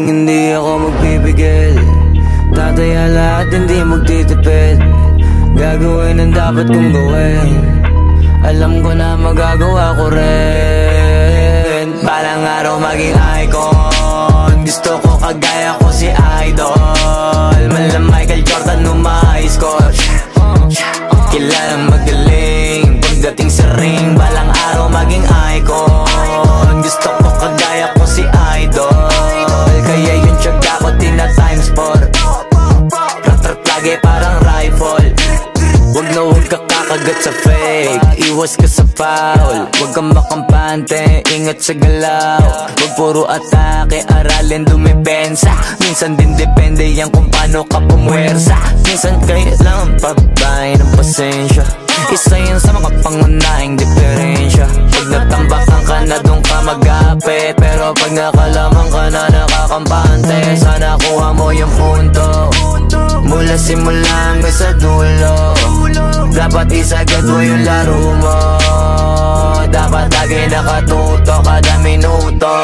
hindi ako magpipigil. Tataya lahat, hindi magtitipid. Gagawin ang dapat kong gawin. Alam ko na magagawa ko rin. Balang araw maging icon. Gusto ko kagaya ko si Idol. Mala Michael Jordan nung ma-high score. Kilalang magaling pagdating sa ring. Balang araw maging icon. Gusto ko kagaya ko si Idol. Kaya yung tiyaga ko tina-times 4. Rat-rat lagi parang rifle. Wag na wag ka kakagat sa fake. Iwas ka sa foul. Wag kang makampante, ingat sa galaw. Wag puro atake, aralin dumipensa. Minsan din depende yan kung paano ka pumwersa. Minsan kailangan pabay ng pasensya. Isa yan sa mga pangunahing diferensya. Pag natambakan ka na doon ka mag-apit. Pero pag nakalaman ka na nakakampante, sana kuha mo yung punto. Mula simula hanggang sa dulo. Dapat isagad mo yung laro mo. Dapat lagi nakatuto kada minuto.